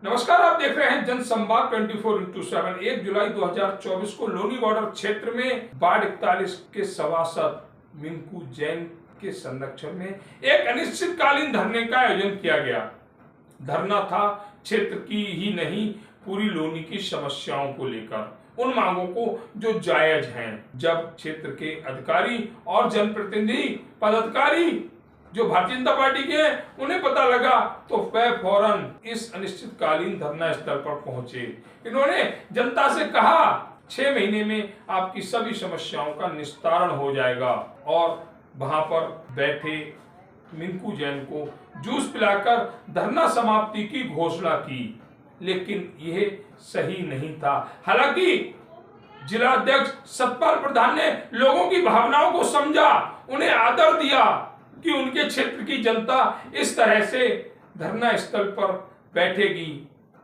नमस्कार, आप देख रहे हैं जनसंवाद 24x7। 1 जुलाई 2024 को लोनी बॉर्डर क्षेत्र में वार्ड 41 के सभासद मिंकू जैन के संरक्षण में एक अनिश्चितकालीन धरने का आयोजन किया गया। धरना था क्षेत्र की ही नहीं पूरी लोनी की समस्याओं को लेकर, उन मांगों को जो जायज हैं। जब क्षेत्र के अधिकारी और जनप्रतिनिधि पदाधिकारी जो भारतीय जनता पार्टी के हैं उन्हें पता लगा तो वह फौरन इस अनिश्चितकालीन धरना स्थल पर पहुंचे। इन्होंने जनता से कहा 6 महीने में आपकी सभी समस्याओं का निस्तारण हो जाएगा और वहां पर बैठे मिंकू जैन को जूस पिलाकर धरना समाप्ति की घोषणा की, लेकिन यह सही नहीं था। हालांकि जिला अध्यक्ष सतपाल प्रधान ने लोगों की भावनाओं को समझा, उन्हें आदर दिया कि उनके क्षेत्र की जनता इस तरह से धरना स्थल पर बैठेगी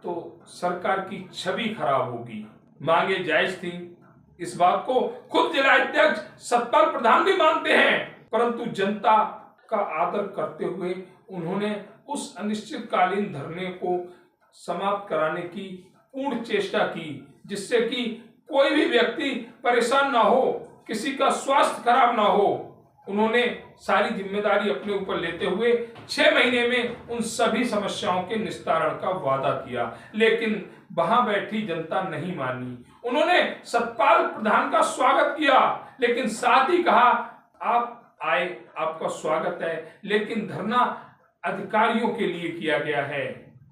तो सरकार की छवि खराब होगी। मांगे जायज थी, इस बात को खुद जिला अध्यक्ष सतपाल प्रधान भी मानते हैं, परंतु जनता का आदर करते हुए उन्होंने उस अनिश्चितकालीन धरने को समाप्त कराने की पूर्ण चेष्टा की, जिससे कि कोई भी व्यक्ति परेशान ना हो, किसी का स्वास्थ्य खराब ना हो। उन्होंने सारी जिम्मेदारी अपने ऊपर लेते हुए 6 महीने में उन सभी समस्याओं के निस्तारण का वादा किया, लेकिन वहां बैठी जनता नहीं मानी। उन्होंने सतपाल प्रधान का स्वागत किया, लेकिन साथ ही कहा आप आए, आपका स्वागत है, लेकिन धरना अधिकारियों के लिए किया गया है।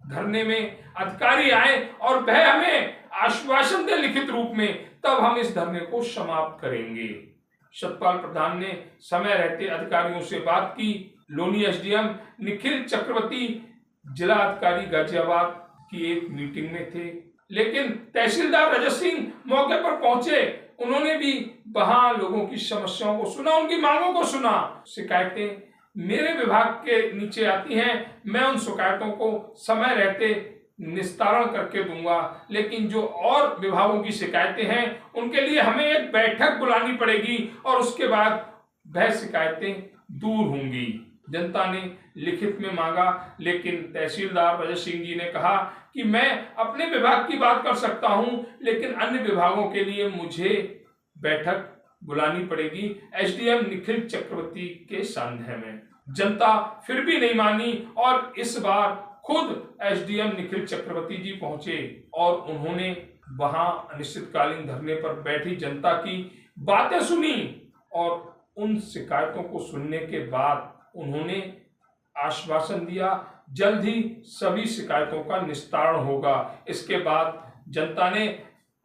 धरने में अधिकारी आए और वह हमें आश्वासन दे लिखित रूप में, तब हम इस धरने को समाप्त करेंगे। सतपाल प्रधान ने समय रहते अधिकारियों से बात की। लोनी एसडीएम निखिल चक्रवर्ती जिला अधिकारी गाजियाबाद की एक मीटिंग में थे, लेकिन तहसीलदार रजत सिंह मौके पर पहुंचे। उन्होंने भी वहां लोगों की समस्याओं को सुना, उनकी मांगों को सुना। शिकायतें मेरे विभाग के नीचे आती हैं, मैं उन शिकायतों को समय रहते निस्तारण करके दूंगा, लेकिन जो और विभागों की शिकायतें हैं उनके लिए हमें एक बैठक बुलानी पड़ेगी और उसके बाद वह शिकायतें दूर होंगी। जनता ने लिखित में मांगा, लेकिन तहसीलदार रजत सिंह जी ने कहा कि मैं अपने विभाग की बात कर सकता हूं, लेकिन अन्य विभागों के लिए मुझे बैठक बुलानी पड़ेगी एसडीएम निखिल चक्रवर्ती के सानिध्य में। जनता फिर भी नहीं मानी और इस बार खुद एसडीएम निखिल चक्रवर्ती जी पहुंचे और उन्होंने वहां अनिश्चितकालीन धरने पर बैठी जनता की बातें सुनी और उन शिकायतों को सुनने के बाद उन्होंने आश्वासन दिया जल्द ही सभी शिकायतों का निस्तारण होगा। इसके बाद जनता ने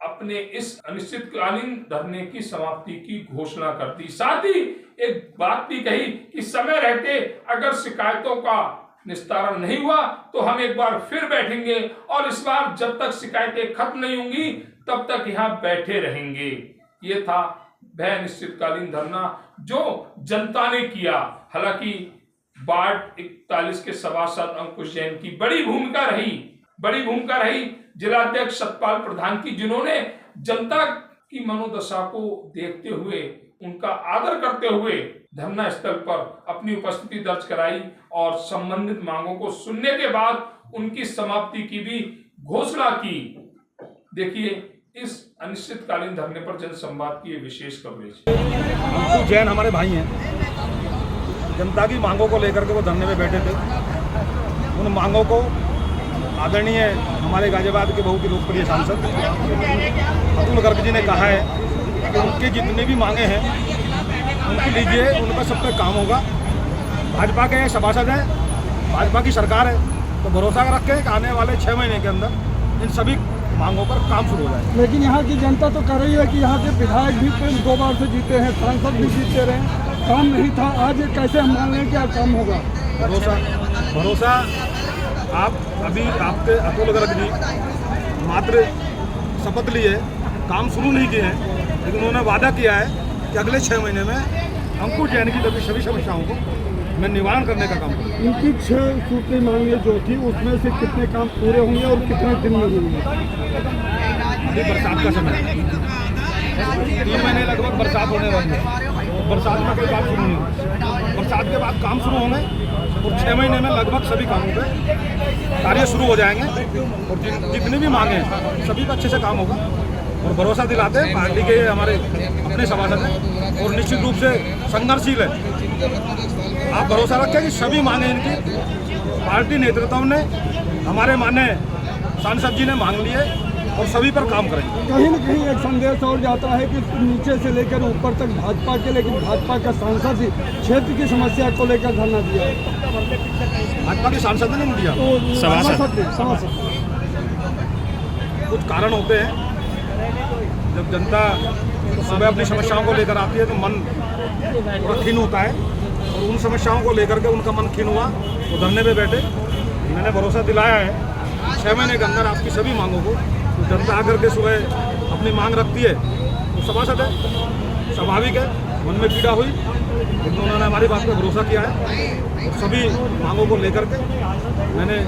अपने इस अनिश्चितकालीन धरने की समाप्ति की घोषणा कर दी। साथ ही एक बात भी कही कि समय रहते अगर शिकायतों का निस्तारण नहीं हुआ तो हम एक बार फिर बैठेंगे और इस बार जब तक शिकायतें खत्म नहीं होंगी तब तक यहाँ बैठे रहेंगे। ये था वह अनिश्चितकालीन धरना जो जनता ने किया। हालांकि वार्ड 41 के सभासद अंकुश जैन की बड़ी भूमिका रही जिला अध्यक्ष सतपाल प्रधान की, जिन्होंने जनता की मनोदशा को देखते हुए, उनका आदर करते हुए धरना स्थल पर अपनी उपस्थिति दर्ज कराई और संबंधित मांगों को सुनने के बाद उनकी समाप्ति की भी घोषणा की। देखिए इस अनिश्चितकालीन धरने पर जनसंवाद की विशेष कवरेज। अंकुश जैन हमारे भाई हैं, जनता की मांगों को लेकर के वो धरने में बैठे थे। उन मांगों को आदरणीय हमारे गाजियाबाद के बहुत ही लोकप्रिय सांसद अतुल गर्ग जी ने कहा है कि उनके जितने भी मांगे हैं उनकी लीजिए, उनका सब पे काम होगा। भाजपा के सभासद हैं, भाजपा की सरकार है, तो भरोसा रखें कि आने वाले 6 महीने के अंदर इन सभी मांगों पर काम शुरू हो जाए। लेकिन यहाँ की जनता तो कह रही है कि यहाँ के विधायक भी 2 बार से जीते हैं, सांसद भी जीते रहे, काम नहीं था। आज ये कैसे हम मान लें क्या काम होगा? भरोसा आप अभी आपके अतुल गर्ग जी मात्र शपथ लिए, काम शुरू नहीं किए हैं, लेकिन उन्होंने वादा किया है कि अगले 6 महीने में अंकुश जैन की सभी समस्याओं को मैं निवारण करने का काम करूँगा। इनकी 6 सूत्री मांगे जो थी उसमें से कितने काम पूरे होंगे और कितने दिन में होंगे? अभी बरसात का समय है, 3 महीने लगभग बरसात होने वाली है, बरसात में कोई काम शुरू नहीं होगा। बरसात के बाद काम शुरू होंगे और 6 6 महीने में लगभग सभी कामों पे कार्य शुरू हो जाएंगे और जितनी भी मांगे हैं सभी का अच्छे से काम होगा और भरोसा दिलाते हैं। पार्टी के हमारे अपने सभासद हैं और निश्चित रूप से संघर्षशील है। आप भरोसा रखें कि सभी मांगे इनकी पार्टी नेतृत्व ने, हमारे माननीय सांसद जी ने मांग लिए और सभी पर काम करेंगे। कहीं न कहीं एक संदेश और जाता है कि नीचे से लेकर ऊपर तक भाजपा के, लेकिन भाजपा का सांसद ही क्षेत्र की समस्या को लेकर धरना दिया है। भाजपा के सांसद ने नहीं दिया, तो सभासद कुछ कारण होते हैं। जब जनता सुबह अपनी समस्याओं को लेकर आती है तो मन थोड़ा खिन होता है और उन समस्याओं को लेकर के उनका मन खिन हुआ, वो धरने पे बैठे। मैंने भरोसा दिलाया है 6 महीने के अंदर आपकी सभी मांगों को, तो जनता आकर के सुबह अपनी मांग रखती है तो सभासद है, स्वाभाविक है, मन में पीड़ा हुई, लेकिन उन्होंने हमारी बात पर भरोसा किया है और सभी मांगों को लेकर के मैंने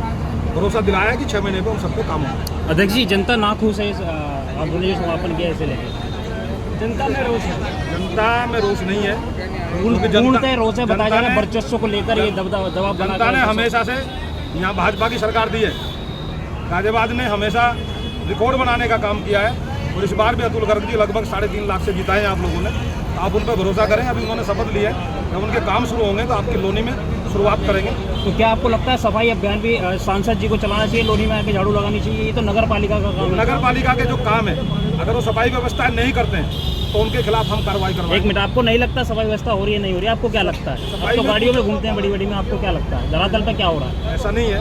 भरोसा दिलाया है कि 6 महीने में उन सबको काम होगा। अध्यक्ष जी, जनता नाखुश है आंदोलन समापन किया ऐसे लेके? जनता में रोष है? जनता में रोष नहीं है, पूर्णतः रोष है। बताया जा रहा है वर्चस्व को लेकर ये दबाव जनता ने हमेशा से यहाँ भाजपा की सरकार दी है। गाजियाबाद ने हमेशा रिकॉर्ड बनाने का काम किया है और इस बार भी अतुल गर्ग जी लगभग 3.5 लाख से जिताए हैं आप लोगों ने। आप उन पर भरोसा करें। अभी उन्होंने शपथ ली है, जब उनके काम शुरू होंगे तो आपकी लोनी में शुरुआत करेंगे। तो क्या आपको लगता है सफाई अभियान भी सांसद जी को चलाना चाहिए, लोनी में आके झाड़ू लगानी चाहिए? ये तो नगर पालिका का काम है। नगर पालिका के जो काम है, अगर वो सफाई व्यवस्थाएं नहीं करते हैं तो उनके खिलाफ हम कार्रवाई करवाएंगे। एक मिनट, आपको नहीं लगता सफाई व्यवस्था हो रही है, नहीं हो रही है? आपको क्या लगता है? आप तो गाड़ियों में घूमते हैं बड़ी बड़ी में, आपको क्या लगता है धरातल पे क्या हो रहा है? ऐसा नहीं है,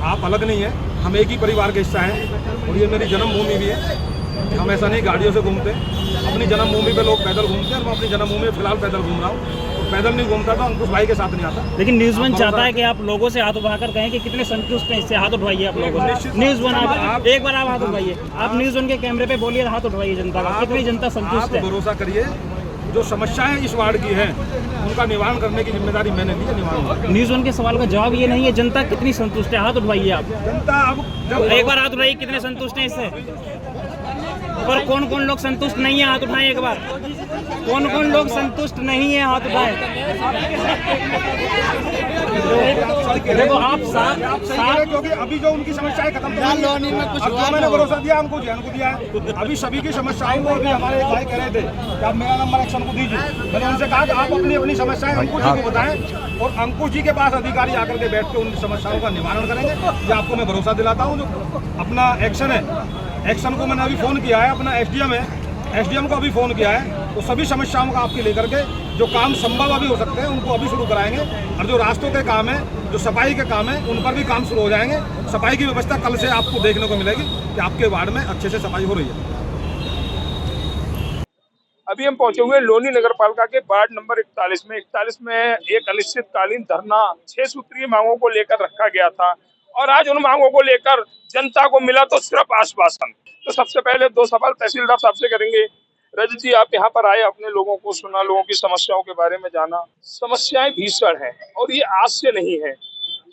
आप अलग नहीं है, हम एक ही परिवार के हिस्सा हैं और ये मेरी जन्मभूमि भी है। हम ऐसा नहीं गाड़ियों से घूमते, अपनी जन्मभूमि पे लोग पैदल घूमते हैं और मैं अपनी जन्मभूमि में फिलहाल पैदल घूम रहा हूँ और पैदल नहीं घूमता तो अंकुश भाई के साथ नहीं आता। लेकिन न्यूज़ वन चाहता है कि आप लोगों से हाथ उठाकर कहें कि कितने संतुष्ट हैं इससे। हाथ उठवाइए आप लोगों से। न्यूज़ वन आप एक बार आप हाथ उठवाइए, आप न्यूज़ वन के कैमरे पे बोलिए, हाथ उठवाइए जनता का। कितनी जनता संतुष्ट है? भरोसा करिए, जो समस्याएं इस वार्ड की हैं उनका निवारण करने की जिम्मेदारी मैंने ली है, निवारण। न्यूज़ वन के सवाल का जवाब ये नहीं है जनता कितनी संतुष्ट है, हाथ उठवाइए आप। जनता अब जब एक बार हाथ उठाइए, कितने संतुष्ट हैं इससे? और कौन कौन लोग संतुष्ट नहीं है, हाथ उठाएं एक बार। कौन कौन लोग संतुष्ट नहीं है, हाथ उठाएं। देखो आप साथ क्योंकि अभी जो उनकी समस्याएं खत्म जो मैंने भरोसा दिया हमको दिया है। अभी सभी की समस्याओं को भी हमारे एक भाई कह रहे थे कि आप मेरा नंबर एक्शन को दीजिए। मैंने उनसे कहा कि आप अपनी अपनी समस्याएं अंकुश जी को बताएं और अंकुश जी के पास अधिकारी आकर के बैठ के उन समस्याओं का निवारण करेंगे। ये आपको मैं भरोसा दिलाता हूँ। जो अपना एक्शन है, एक्शन को मैंने अभी फ़ोन किया है, अपना एसडीएम है, एसडीएम को अभी फ़ोन किया है, तो सभी समस्याओं का आपके लेकर के जो काम संभव अभी हो सकते हैं उनको अभी शुरू कराएंगे और जो रास्तों के काम है, जो सफाई के काम है, उन पर भी काम शुरू हो जाएंगे। सफाई की व्यवस्था कल से आपको देखने को मिलेगी कि आपके वार्ड में अच्छे से सफाई हो रही है। अभी हम पहुंचे हुए लोनी नगर पालिका के वार्ड नंबर 41 में एक अनिश्चितकालीन धरना 6 सूत्रीय मांगों को लेकर रखा गया था और आज उन मांगों को लेकर जनता को मिला तो सिर्फ आश्वासन। तो सबसे पहले 2 सवाल तहसीलदार साहब से करेंगे। रजत जी, आप यहाँ पर आए, अपने लोगों को सुना, लोगों की समस्याओं के बारे में जाना। समस्याएं भीषण हैं और ये आज से नहीं है।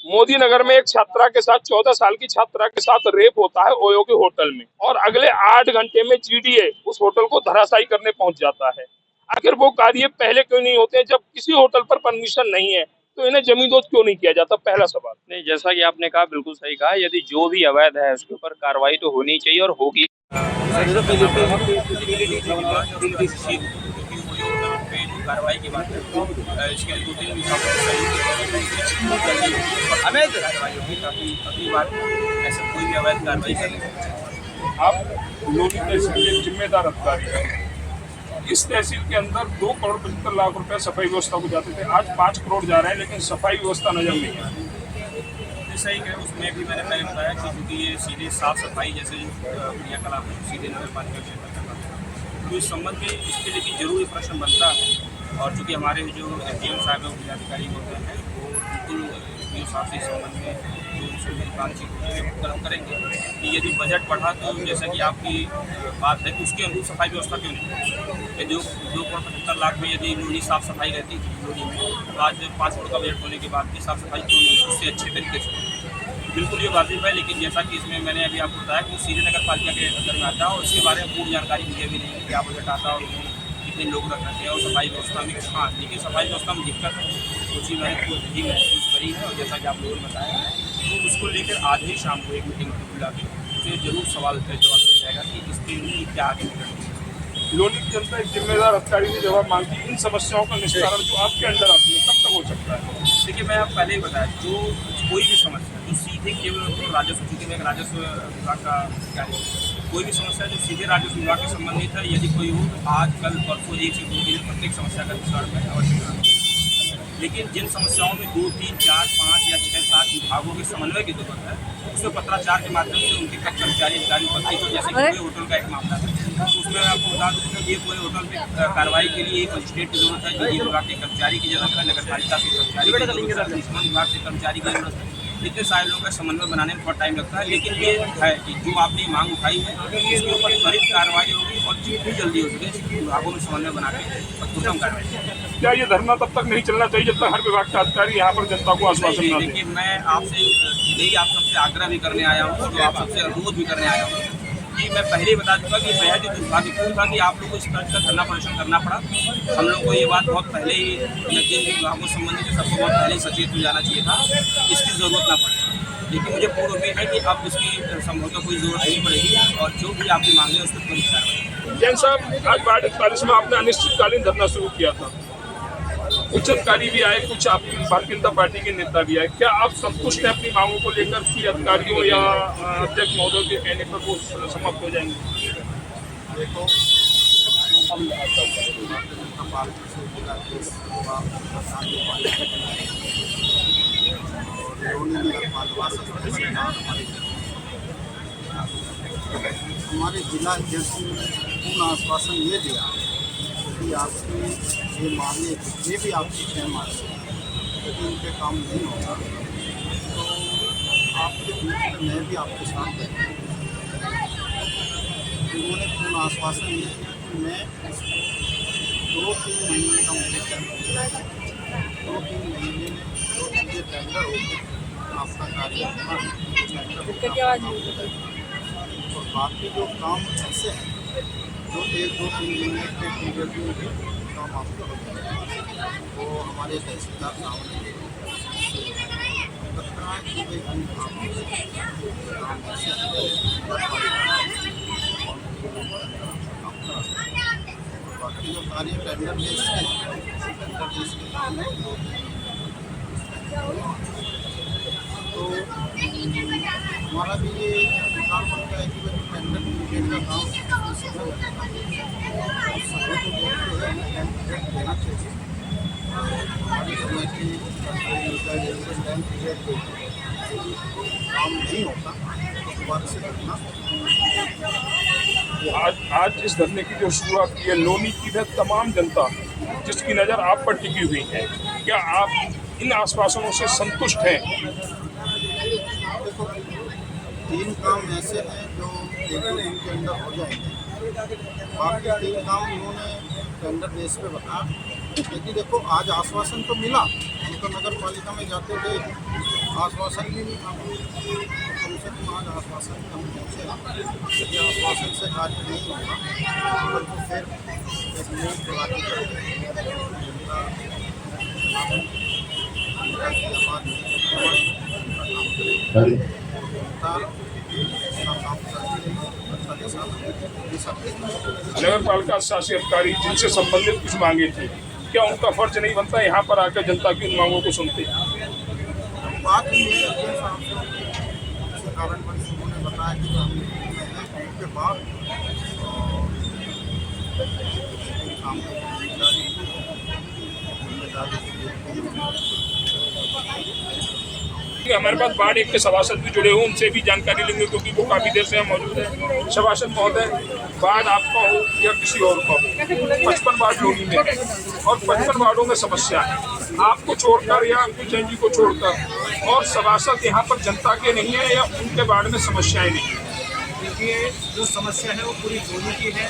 मोदी नगर में एक छात्रा के साथ 14 साल की छात्रा के साथ रेप होता है ओयो के होटल में और अगले 8 घंटे में जीडीए उस होटल को धराशायी करने पहुंच जाता है। आखिर वो कार्य पहले क्यों नहीं होते? जब किसी होटल पर परमिशन नहीं है तो इन्हें जमींदोज क्यों नहीं किया जाता? पहला सवाल। नहीं, जैसा कि आपने कहा बिल्कुल सही कहा, यदि जो भी अवैध है उसके ऊपर कार्रवाई तो होनी चाहिए और होगी। कार्रवाई की बात है, इसके 2-3 अवैध कार्रवाई होगी ताकि अगली बार ऐसा कोई भी अवैध कार्रवाई करें। आप लोनी तहसील के जिम्मेदार अधिकारी हैं। इस तहसील के अंदर 2 करोड़ 75 लाख रुपए सफाई व्यवस्था को जाते थे, आज 5 करोड़ जा रहे हैं, लेकिन सफाई व्यवस्था नजर नहीं है। सही है, उसमें भी मैंने पहले बताया कि क्योंकि ये सीधे साफ सफाई जैसे क्रियाकलाप सीधे नगर पालिका क्षेत्र में करना है, तो इस संबंध में इसके लिए भी जरूरी प्रश्न बनता है। और चूँकि हमारे जो एसडीएम साहब और जिलाधिकारी होते हैं वो बिल्कुल डी साहब से इस संबंध में जो बातचीत कदम करेंगे कि यदि बजट बढ़ा तो जैसा कि आपकी बात है कि उसके अनुरूप सफाई व्यवस्था क्यों नहीं। यदि 2 करोड़ 75 लाख में यदि लोनी साफ सफाई रहती थी लोनी में, तो आज 5 करोड़ का बजट होने के बाद भी साफ सफाई क्यों नहीं, उससे अच्छे तरीके से बिल्कुल ये वाजिब है। लेकिन जैसा कि इसमें मैंने अभी आपको बताया कि सीधे नगर पालिका के अंदर में आता है और इसके बारे में पूरी जानकारी मुझे भी नहीं है, क्या बजट आता है और कितने लोग रख रखे हैं और सफाई व्यवस्था में। हाँ, लेकिन सफाई व्यवस्था में दिक्कत है सोची मैंने खुद ही महसूस करी है, और जैसा कि आप लोगों ने बताया तो उसको लेकर आज ही शाम को एक मीटिंग बुला के उसे जरूर सवाल का जवाब दिया जाएगा कि इसके लिए क्या आगे निकलना है। लोनी की जनता एक जिम्मेदार अधिकारी से जवाब मांगती है। इन समस्याओं का निस्तारण जो आपके अंडर आती है कब तक हो सकता है? देखिए, मैं आप पहले ही बताया, जो कोई भी समस्या जो सीधे केवल राजस्व, चूँकि मैं राजस्व विभाग का अधिकारी हूँ, कोई भी समस्या जो सीधे राजस्व विभाग के संबंधित है, यदि कोई हो तो आज कल परसों 1 से 2 दिन प्रत्येक समस्या का निस्तारण मैं अवश्य कराऊंगा। लेकिन जिन समस्याओं में 2, 3, 4, 5 या 6, 7 विभागों के समन्वय की जरूरत है, उसमें पत्राचार के माध्यम से उनके कई कर्मचारी अधिकारी उपस्थित हो, जैसे पूरे होटल का एक मामला है, तो उसमें मैं आपको बता दूँ कि ये पूरे होटल में कार्रवाई के लिए एक मजिस्ट्रेट की जरूरत है, जो विभाग के कर्मचारी की जरूरत है, नगर पालिका के कर्मचारी की जरूरत है, निगम विभाग के कर्मचारी की जरूरत है। इतने सारे लोगों का समन्वय बनाने में बहुत टाइम लगता है, लेकिन ये है कि जो आपने मांग उठाई है उसके ऊपर त्वरित कार्रवाई होगी और जितनी जल्दी हो सके विभागों में समन्वय बना के उत्तम कार्रवाई। क्या ये धरना तब तक नहीं चलना चाहिए जब तक हर विभाग का अधिकारी यहाँ पर जनता को आश्वासन न दे? देखिए, मैं आपसे यही आप सबसे आग्रह भी करने आया हूँ, तो आप सबसे अनुरोध भी करने आया हूँ कि मैं पहले ही बता चुका कि बेहद ही दुर्भाग्यपूर्ण था कि आप लोगों को इस तरह का धरना प्रदर्शन करना पड़ा। हम लोग को ये बात बहुत पहले ही जिन विभागों से संबंधित है सबको बहुत पहले ही सचेत हो जाना चाहिए था, इसकी ज़रूरत ना पड़े। लेकिन मुझे पूर्ण उम्मीद है कि अब इसकी संभवतः कोई ज़रूरत नहीं पड़ेगी और जो भी आपकी मांगे उस पर त्वरित कार्रवाई। जैन साहब, आज वार्ड 41 में आपने अनिश्चितकालीन धरना शुरू किया था, कुछ अधिकारी भी आए, कुछ आपकी भारतीय जनता पार्टी के नेता भी आए, क्या आप संतुष्ट हैं अपनी मांगों को लेकर कि अधिकारियों या अध्यक्ष महोदय के कहने पर वो समाप्त हो जाएंगे? देखो, हम भारतीय जनता पार्टी से जिला के हमारे जिला अध्यक्ष ने पूर्ण आश्वासन ये दिया कि आपकी ये मांगे जितने भी आपकी 6 मार्च यदि उनके काम नहीं होगा तो आपके बीच में मैं भी आपके साथ बैठूँगा। उन्होंने पूर्ण आश्वासन दिया कि मैं 2-3 महीने का मुझे टेंडर 2-3 महीने में जो चीज़ें टेंडर होगी आपका कार्य और बाकी जो काम ऐसे हैं जो 1-2-3 महीने के पीरियड में भी काम आपको हो जाएगा। वो हमारे तहसीलदार साहब ने बताया कि भाई हम काम ऐसे बाकी जो कार्य टेंडर बेस के काम है तो हमारा भी ये काम बनता है कि भाई टेंडर पीरियड का काम समय तो देना चाहिए। हमारी कमेटी पीरियड काम नहीं होता तो दोबारा से करना। आज इस धरने की जो शुरुआत की है, लोनी की है तमाम जनता जिसकी नज़र आप पर टिकी हुई है, क्या आप इन आश्वासनों से संतुष्ट हैं? देखो, 3 काम ऐसे हैं जो 1-2 दिन के अंदर हो जाएंगे, बाकी 3 काम उन्होंने टेंडर बेस पे बताया। क्योंकि देखो, आज आश्वासन तो मिला, हम तो नगर पालिका में जाते थे, आश्वासन भी नहीं था, कम से कम आज आश्वासन हम पहुँचेगा। यदि आश्वासन से कार्य नहीं होगा तो फिर एक न्यूज़ चला के नगर पालिका शासी अधिकारी जिनसे संबंधित कुछ मांगे थी, क्या उनका फर्ज नहीं बनता यहाँ पर आकर जनता की उन मांगों को सुनते? बात ही है कारण उन्होंने बताया कि हम उनके बाद काम हमारे पास वार्ड 1 के सभासद भी जुड़े हुए, उनसे भी जानकारी लेंगे क्योंकि वो काफ़ी देर से हम मौजूद हैं। सभासद महोदय, वार्ड आपका हो या किसी और का हो, 55 वार्ड लोनी में है और 55 वार्डों में समस्या है, आपको छोड़कर या अंकुश जैन जी को छोड़कर, और सभासद यहाँ पर जनता के नहीं है या उनके वार्ड में समस्याएं नहीं है? देखिए, जो समस्या है वो पूरी लोनी की है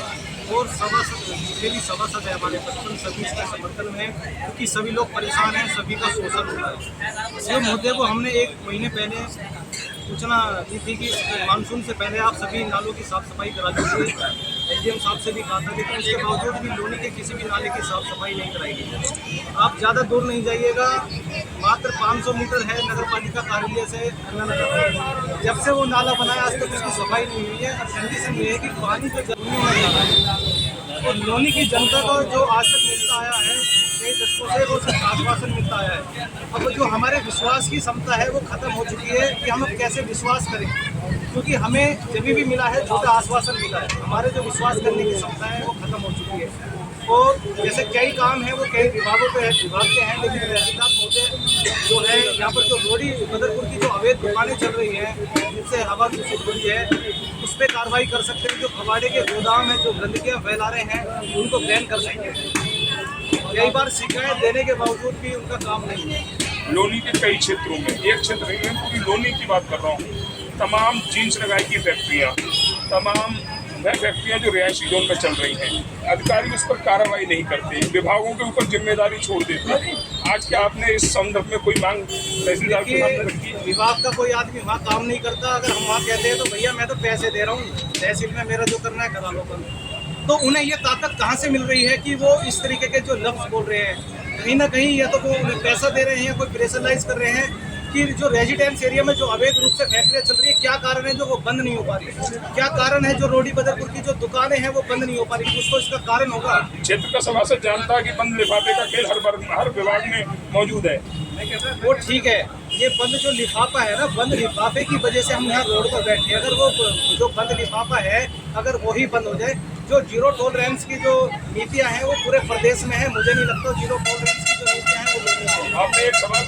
और सभासद जितने भी सभासद है हमारे 55 सभी इसके समर्थन में है, क्योंकि सभी लोग परेशान हैं, सभी का शोषण हो रहा है। इस मुद्दे को हमने 1 महीने पहले सूचना दी थी कि मानसून से पहले आप सभी नालों की साफ सफाई करा दीजिए एसडीएम साहब से भी कहा था, लेकिन उसके बावजूद भी लोनी के किसी भी नाले की साफ सफाई नहीं कराई गई। आप ज़्यादा दूर नहीं जाइएगा, मात्र 500 मीटर है नगर पालिका कार्यालय से नगर। जब से वो नाला बनाया आज तक उसकी सफाई नहीं हुई है। और कंडीशन ये है कि पानी जो जमीन में जा रहा है और लोनी की जनता को जो आज तक मिलता आया है, कई दशकों से वो सिर्फ आश्वासन मिलता आया है। अब जो हमारे विश्वास की क्षमता है वो खत्म हो चुकी है कि हम अब कैसे विश्वास करें, क्योंकि हमें जब भी मिला है झूठा आश्वासन मिला है। हमारे जो विश्वास करने की क्षमता है वो खत्म हो चुकी है। तो जैसे कई काम हैं वो कई विभागों पे विभाग के हैं, लेकिन तहसीलदार महोदय जो है यहाँ पर जो रोडी बदरपुर की जो अवैध दुकानें चल रही हैं जिनसे हवा दूषित हो रही है, उस पर कार्रवाई कर सकते हैं। जो कबाड़े के गोदाम हैं जो गंदगियाँ फैला रहे हैं उनको बैन कर सकते हैं। कई बार शिकायत देने के बावजूद भी उनका काम नहीं है। लोनी के कई क्षेत्रों में, एक क्षेत्र नहीं है, पूरी लोनी की बात कर रहा हूँ, तमाम जीन्स लगाई की फैक्ट्रियाँ, तमाम वह फैक्ट्रियाँ जो रिहायशी जोन में चल रही हैं, अधिकारी उस पर कार्रवाई नहीं करते, विभागों के ऊपर जिम्मेदारी छोड़ देते हैं। आज क्या आपने इस संदर्भ में कोई मांग तहसीलदार के सामने रखी है? विभाग का कोई आदमी वहाँ काम नहीं करता। अगर हम वहाँ कहते हैं तो भैया मैं तो पैसे दे रहा हूँ, तहसील में मेरा जो करना है करा लो कर। तो उन्हें ये ताकत कहाँ से मिल रही है कि वो इस तरीके के जो लफ्ज़ बोल रहे हैं? कहीं ना कहीं या तो वो उन्हें पैसा दे रहे हैं, कोई प्रेशराइज कर रहे हैं कि जो रेजिडेंस एरिया में जो अवैध रूप से फैक्ट्रियाँ चल रही है, क्या कारण है जो वो बंद नहीं हो पा रही? क्या कारण है जो रोडी बदरपुर की जो दुकानें हैं वो बंद नहीं हो पा रही? कुछ तो इसका कारण होगा। क्षेत्र का सभासद जानता है कि बंद लिफाफे का खेल हर विभाग में मौजूद है। वो ठीक है, ये बंद जो लिफाफा है ना, बंद लिफाफे की वजह से हम यहाँ रोड पर बैठे हैं। अगर वो जो बंद लिफाफा है अगर वही बंद हो जाए, जो जीरो टॉलरेंस की जो नीतियाँ हैं वो पूरे प्रदेश में है, मुझे नहीं लगता जीरो टॉलरेंस की जो नीतियाँ हैं वो लोगों में। आपने एक जवाब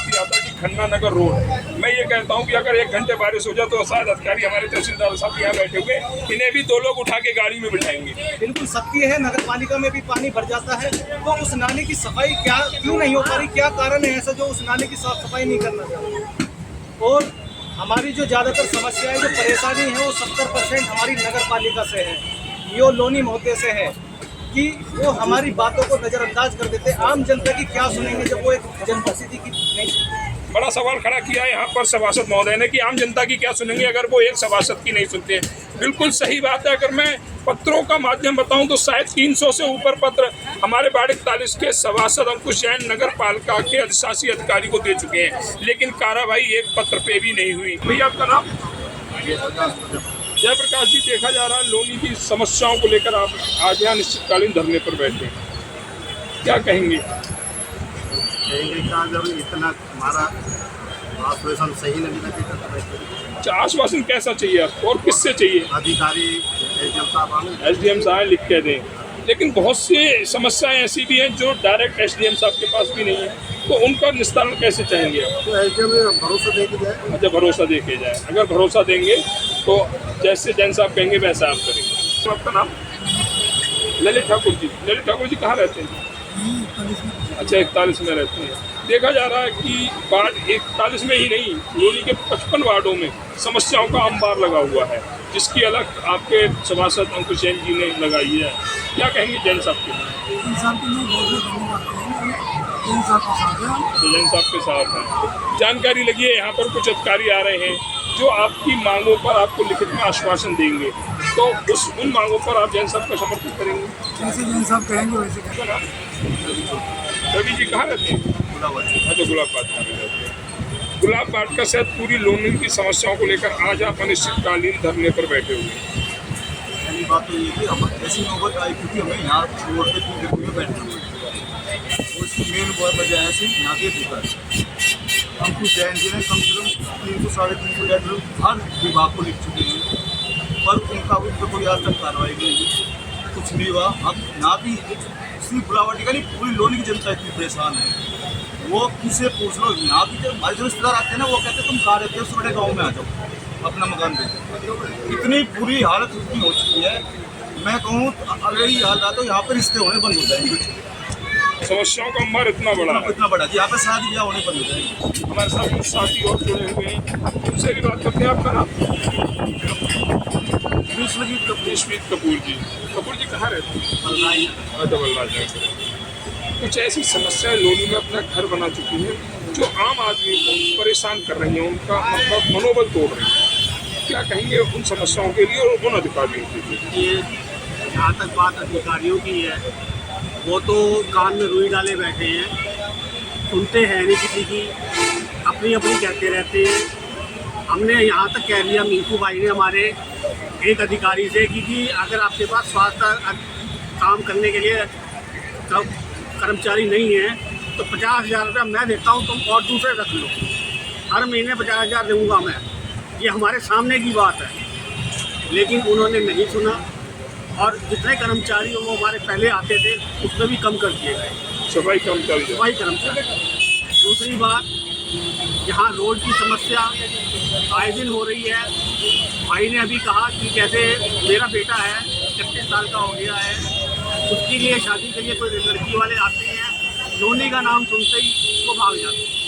दिया था कि खन्ना नगर रोड, मैं ये कहता हूँ कि अगर 1 घंटे बारिश हो जाए तो शायद अधिकारी हमारे तहसीलदार साहब यहाँ बैठे हुए, इन्हें भी 2 लोग उठा के गाड़ी में बिठाएंगे। बिल्कुल सत्य है, नगर पालिका में भी पानी भर जाता है, तो उस नाले की सफाई क्यों नहीं हो पा रही? क्या कारण है ऐसा जो उस नाले की साफ सफाई नहीं करना चाहते? और हमारी जो ज़्यादातर समस्या है, जो परेशानी है, वो 70% हमारी नगर पालिका से है, यो लोनी महोदय से है कि वो हमारी बातों को नज़रअंदाज कर देते। आम जनता की क्या सुनेंगे जब वो एक जनप्रतिनिधि की नहीं सुनते? बड़ा सवाल खड़ा किया है यहाँ पर सभासद महोदय ने कि आम जनता की क्या सुनेंगे अगर वो एक सभासद की नहीं सुनते। बिल्कुल सही बात है। अगर मैं पत्रों का माध्यम बताऊं तो शायद 300 से ऊपर पत्र हमारे वार्ड 41 के सभासद अंकुश जैन नगर पालिका के अधिशासी अधिकारी को दे चुके हैं, लेकिन कार्रवाई एक पत्र पे भी नहीं हुई। भैया आपका नाम? जयप्रकाश जी, देखा जा रहा है लोनी की समस्याओं को लेकर आप आज यहाँ निश्चितकालीन धरने पर बैठे हैं, क्या कहेंगे? जब इतना हमारा आश्वासन सही नहीं लगे। आश्वासन कैसा चाहिए आपको और किससे चाहिए? अधिकारी एसडीएम साहब लिख के दें, लेकिन बहुत सी समस्याएं ऐसी भी हैं जो डायरेक्ट एसडीएम साहब के पास भी नहीं है, तो उनका निस्तारण कैसे चाहेंगे आप? तो एसडीएम में भरोसा दे के जाए। अच्छा, भरोसा दे के जाए। अगर भरोसा देंगे तो जैसे जैन साहब कहेंगे वैसा आप करेंगे। तो आपका नाम? ललित ठाकुर जी। ललित ठाकुर जी कहाँ रहते हैं? अच्छा, 41 में रहते हैं। देखा जा रहा है कि वार्ड 41 में ही नहीं, लोनी के 55 वार्डों में समस्याओं का अंबार लगा हुआ है, जिसकी अलग आपके सभासद अंकुश जैन जी ने लगाई है। क्या कहेंगे जैन साहब के? जैन साहब के साथ हैं। जानकारी लगी है यहाँ पर कुछ अधिकारी आ रहे हैं जो आपकी मांगों पर आपको लिखित में आश्वासन देंगे, तो उन मांगों पर आप जैन साहब का समर्थन करेंगे? जैसे जैन साहब कहेंगे वैसे। रवि जी कहाँ रहते हैं? अच्छा, गुलाब बाट में रहते हैं। गुलाब बाट का शायद पूरी लोनी की समस्याओं को लेकर आज आप अनिश्चितकालीन धरने पर बैठे हुए हैं। पहली बात तो ये कि हम ऐसी नौबत आई क्योंकि हमें यहाँ रोड पे 3 दिन में बैठना है, और इसकी मेन वजह है से यहाँ के अधिकारी अंकुश जैन जी ने कम से कम 300 साढ़े 300 लेटर हर विभाग को लिख चुके हैं, पर उनका उन पर कोई आज तक कार्रवाई नहीं हुई, कुछ नहीं हुआ। अब ना भी सिर्फ बुलावटी का नहीं, पूरी लोनी की जनता इतनी परेशान है। वो किसे पूछ लो, यहाँ की जो हमारे जो रिश्तेदार आते हैं ना, वो कहते हैं तुम कहाँ रहते हो, छोटे गाँव में आ जाओ, अपना मकान दे। इतनी बुरी हालत उसकी हो चुकी है, मैं कहूँ ऑलरेडी हाल रहा तो यहाँ पर रिश्ते होने बंद हो जाएंगे। समस्याओं का अंबार इतना बड़ा है, इतना बड़ा, यहाँ पे शादी ब्याह होने बंद हो जाएंगे। हमारे साथ कुछ साथी और जुड़े हुए हैं, उनसे भी बात करते हैं। आपका नाम? विश्वजीत कपूर जी। कपूर जी कहाँ रहते हैं? बलराज। कुछ ऐसी समस्याएं लोनी में अपना घर बना चुकी है जो आम आदमी को परेशान कर रही हैं, उनका मतलब मनोबल तोड़ रही है। क्या कहेंगे उन समस्याओं के लिए और उन अधिकारियों के लिए? जहाँ तक बात अधिकारियों की है, वो तो कान में रुई डाले बैठे हैं, सुनते हैं नहीं किसी की, अपनी अपनी कहते रहते हैं। हमने यहाँ तक कह लिया मिंकू भाई ने हमारे एक अधिकारी से कि अगर आपके पास स्वास्थ्य काम करने के लिए कर्मचारी नहीं है तो 50,000 रुपया मैं देता हूँ, तुम और दूसरे रख लो, हर महीने 50,000 दूँगा मैं। ये हमारे सामने की बात है, लेकिन उन्होंने नहीं सुना और जितने कर्मचारी वो हमारे पहले आते थे उसमें भी कम कर दिए गए, सफाई कर्मचारी। दूसरी बात, यहाँ रोड की समस्या आए दिन हो रही है। भाई ने अभी कहा कि जैसे मेरा बेटा है 31 साल का हो गया है, उसके लिए शादी के लिए कोई लड़की वाले आते हैं, लोनी का नाम सुनते ही वो भाग जाते हैं।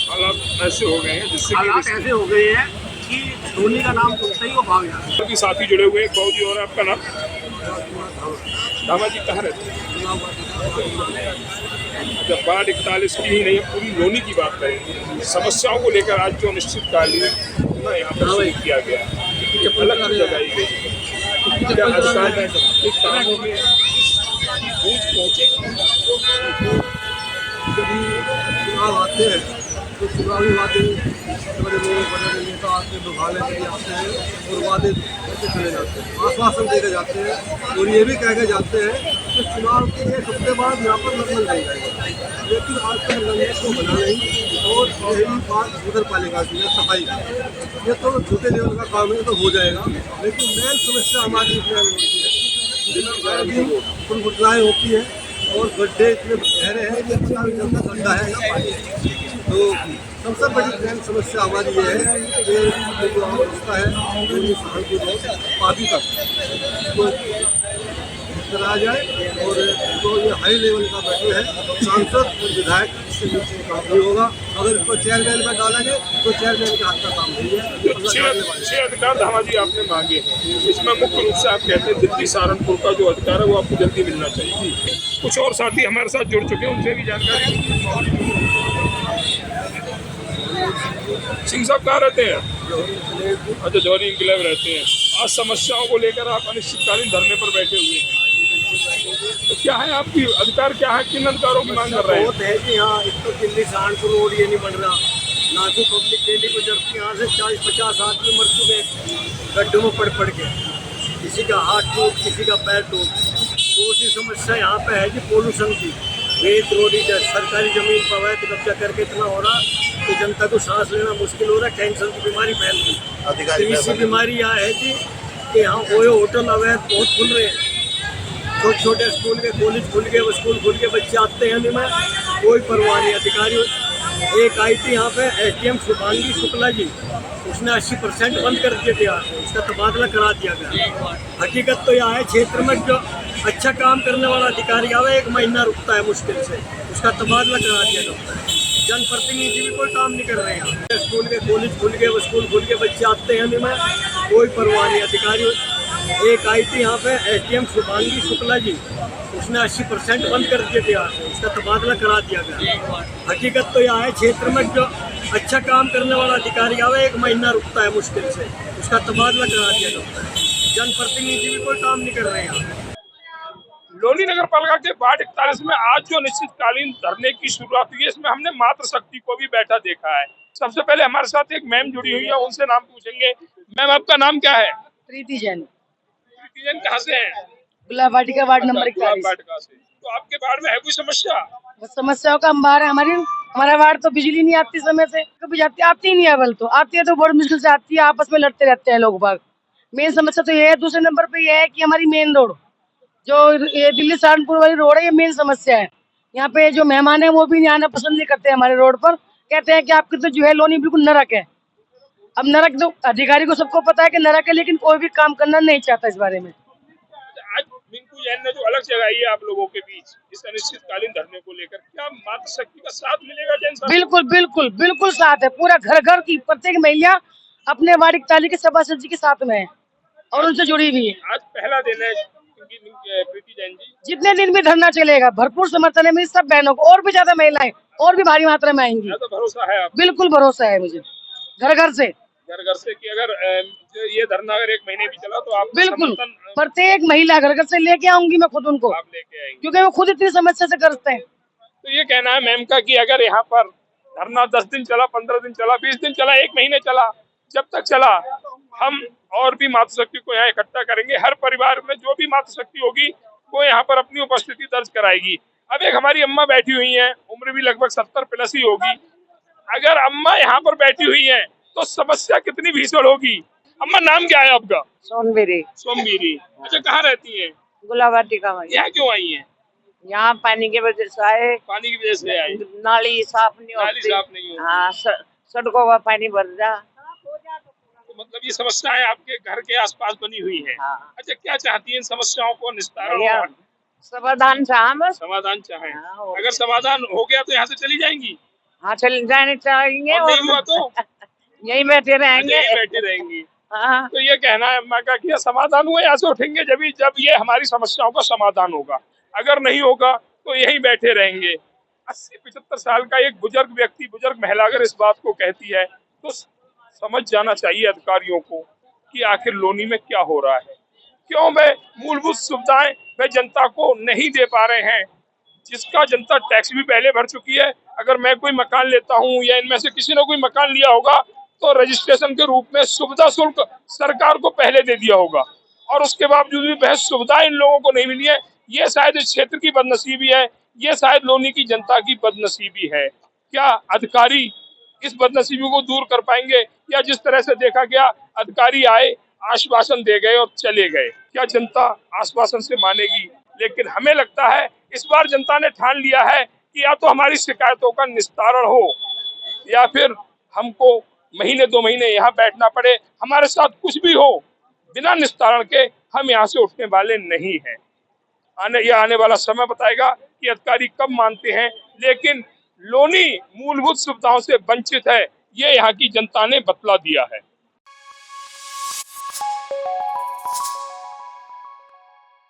हालात ऐसे हो गए हैं जिससे हालात ऐसे हो गए हैं कि लोनी का नाम सुनते ही वो भाग जाते हैं। कि साथी जुड़े हुए हैं। बाबूजी और आपका नाम? दामा जी कहाँ रहते हैं? जब बाढ़ 41 की ही नहीं, पूरी लोनी की बात करें, समस्याओं को लेकर आज जो अनिश्चितकालीन यहाँ पर शुरू किया गया, जब अलग लगाई गई, क्या अधिकारी इस कामों में गूंज पहुँचे? चुनाव आते हैं तो चुनावी वादे बड़े लोग बड़े नेता आते हैं, दुभाने के लिए आते हैं और वादे करके चले जाते हैं, आश्वासन देकर जाते हैं और ये भी कह के जाते हैं कि चुनाव के एक हफ्ते बाद यहाँ पर नगरन नहीं जाएगा, लेकिन आज तक नगर को बना नहीं। और यही बात नगर पालिका की है, सफाई की, ये तो छोटे लेवल का काम है तो हो जाएगा, लेकिन मेन समस्या हमारी इसमें होती है, दुर्घटनाएँ होती हैं और गड्ढे इतने गहरे हैं कि अच्छा जल्द गड्ढा है या पानी है। तो सबसे बड़ी मेन समस्या हमारी ये है कि ये जो अवस्था है पूरी सहारनपुर पादी तक तो करा जाए और तो ये हाई लेवल का बैठल है, सांसद और विधायक इससे नीचे काम नहीं होगा। अगर इसको चेयरमैन में डालेंगे तो चेयरमैन के हाथ का काम नहीं है। 6 अधिकार धामा जी आपने मांगे हैं, इसमें मुख्य रूप से आप कहते हैं दिल्ली सहारनपुर का जो अधिकार है वो आपको जल्दी मिलना चाहिए। कुछ और साथी हमारे साथ जुड़ चुके हैं, उनसे भी जानकारी। सिंह साहब कहाँ रहते हैं? अच्छा, जौहरी इंकलाब रहते हैं। आज समस्याओं को लेकर आप अनिश्चितकालीन धरने पर बैठे हुए हैं, तो क्या है आपकी अधिकार, क्या है, किन अधिकारों की मांग कर रहे हैं? बहुत है कि यहाँ एक तो दिल्ली सहारनपुर रोड ये नहीं बन रहा, ना तो पब्लिक डेली गुजरती, यहाँ से 40-50 आदमी मर चुके गड्ढों में पड़ के, किसी का हाथ टूट, किसी का पैर टूट। दूसरी समस्या यहाँ पे है कि पोल्यूशन की, रेत रोडी सरकारी जमीन पर अवैध कब्जा करके इतना हो रहा कि जनता को सांस लेना मुश्किल हो रहा है, कैंसर की बीमारी फैल रही। तीसरी बीमारी यहाँ है कि यहाँ ओयो होटल अवैध बहुत खुल रहे हैं, छोटे छोटे स्कूल के कॉलेज खुल गए, स्कूल खुल के बच्चे आते हैं में कोई परवाह नहीं। अधिकारी एक आई थी यहाँ पे SDM शुभांगी शुक्ला जी, उसने 80% बंद कर दिए थे, उसका तबादला करा दिया गया। हकीकत तो यह है क्षेत्र में जो अच्छा काम करने वाला अधिकारी आवे 1 महीना रुकता है मुश्किल से, उसका तबादला करा दिया जाता है। जनप्रतिनिधि भी कोई काम नहीं कर रहे हैं, स्कूल के कॉलेज खुल गए, स्कूल खुल के बच्चे आते हैं में कोई परवाह नहीं। अधिकारी एक आई थी यहाँ पे SDM शुभांगी शुक्ला जी, उसने 80% बंद कर दिए थे, उसका तबादला करा दिया गया। हकीकत तो यह है क्षेत्र में जो अच्छा काम करने वाला अधिकारी आवे 1 महीना रुकता है मुश्किल से, उसका तबादला करा दिया जाता है। जनप्रतिनिधि भी कोई काम नहीं कर रहे हैं। लोनी नगर पालिका के वार्ड 41 में आज जो अनिश्चितकालीन धरने की शुरुआत हुई है, इसमें हमने मातृशक्ति को भी बैठा देखा है। सबसे पहले हमारे साथ एक मैम जुड़ी हुई है, उनसे नाम पूछेंगे। मैम, आपका नाम क्या है? प्रीति जैन। प्रीति जैन कहाँ से हैं? गुलाबवाटिका वार्ड नंबर 41। तो आपके वार्ड में है कोई समस्या? समस्याओं का अंबार है हमारा वार्ड, तो बिजली नहीं आती समय से, कभी आती ही नहीं है, बल तो आती है तो बड़ी मुश्किल से आती है, आपस में लड़ते रहते हैं लोग बाग। मेन समस्या तो ये है। दूसरे नंबर पे ये है कि हमारी मेन रोड जो ये दिल्ली सहारनपुर वाली रोड है, ये मेन समस्या है। यहाँ पे जो मेहमान है वो भी नहीं आना पसंद नहीं करते हमारे रोड पर, कहते हैं कि आपकी तो जो है लोनी बिल्कुल नरक है। अब नरक तो अधिकारी को सबको पता है कि नरक है, लेकिन कोई भी काम करना नहीं चाहता इस बारे में। आज मिंकू जैन ने जो अलग जगाई है आप लोगों के बीच इस अनिश्चितकालीन धरने को लेकर, क्या मातृशक्ति का साथ मिलेगा जैन साहब? बिल्कुल बिल्कुल बिल्कुल साथ है, पूरा घर घर की प्रत्येक महिला अपने वार्ड 41 के सभासद जी के साथ में है और उनसे जुड़ी हुई है। आज पहला दिन है प्रीति जैन जी, जितने दिन भी धरना चलेगा भरपूर समर्थन है मेरी सब बहनों को, और भी ज्यादा महिलाएं और भी भारी मात्रा में आएंगी। तो भरोसा है आप? बिल्कुल भरोसा है मुझे, घर घर से। घर घर से कि अगर ये धरना अगर 1 महीने भी चला तो आप बिल्कुल समर्थन प्रत्येक महिला घर घर से लेके आऊंगी मैं खुद उनको, आप लेके आएंगे। क्योंकि वो खुद इतनी समस्या से ग्रस्त हैं। तो ये कहना है मैम का कि अगर यहाँ पर धरना 10 दिन चला, 15 दिन चला, 20 दिन चला, 1 महीने चला, जब तक चला हम और भी मातृशक्ति को यहाँ इकट्ठा करेंगे। हर परिवार में जो भी मातृशक्ति होगी वो यहाँ पर अपनी उपस्थिति दर्ज कराएगी। अब एक हमारी अम्मा बैठी हुई है, उम्र भी लगभग 70 प्लस ही होगी। अगर अम्मा यहाँ पर बैठी हुई है तो समस्या कितनी भीषण होगी। अम्मा नाम क्या है आपका? सोनबेरी सोमवीरी। अच्छा, कहाँ रहती है? गुलाबाटी का वही। यहाँ क्यों आई है? यहाँ पानी की वजह से आए, पानी की वजह से आई। नाली साफ नहीं नाली होती। साफ नहीं होती। हाँ, सड़कों का पानी भर जा। तो मतलब ये समस्याएं आपके घर के आसपास बनी हुई है। हाँ। अच्छा, क्या चाहती है इन समस्याओं को निस्तारण भैया, हो? समाधान चाह बस। समाधान चाहे। हाँ, और अगर समाधान हो गया तो यहाँ से चली जाएंगी हाँ, चल जाने चाहेंगे और नहीं हुआ और तो यहीं बैठे रहेंगे। यहीं बैठी रहेंगी। हाँ, तो ये कहना है अम्मा का कि समाधान हुआ यहाँ से उठेंगे जब ये हमारी समस्याओं का समाधान होगा। अगर नहीं होगा तो यहीं बैठे रहेंगे। 80-75 साल का एक बुजुर्ग व्यक्ति, बुजुर्ग महिला अगर इस बात को कहती है तो समझ जाना चाहिए अधिकारियों को कि आखिर लोनी में क्या हो रहा है। क्यों वे मूलभूत सुविधाएं वे जनता को नहीं दे पा रहे हैं, जिसका जनता टैक्स भी पहले भर चुकी है। अगर मैं कोई मकान लेता हूं या इनमें से किसी ने कोई मकान लिया होगा तो रजिस्ट्रेशन के रूप में सुविधा शुल्क सरकार को पहले दे दिया होगा और उसके बावजूद भी वह सुविधा इन लोगों को नहीं मिली है। ये शायद इस क्षेत्र की बदनसीबी है, ये शायद लोनी की जनता की बदनसीबी है। क्या अधिकारी इस बदनसीबी को दूर कर पाएंगे या जिस तरह से देखा गया अधिकारी आए, आश्वासन दे गए और चले गए, क्या जनता आश्वासन से मानेगी? लेकिन हमें लगता है इस बार जनता ने ठान लिया है कि या तो हमारी शिकायतों का निस्तारण हो या फिर हमको महीने 2 महीने यहाँ बैठना पड़े। हमारे साथ कुछ भी हो, बिना निस्तारण के हम यहाँ से उठने वाले नहीं हैं। आने वाला समय बताएगा कि अधिकारी कब मानते हैं, लेकिन लोनी मूलभूत सुविधाओं से वंचित है, ये यहाँ की जनता ने बतला दिया है।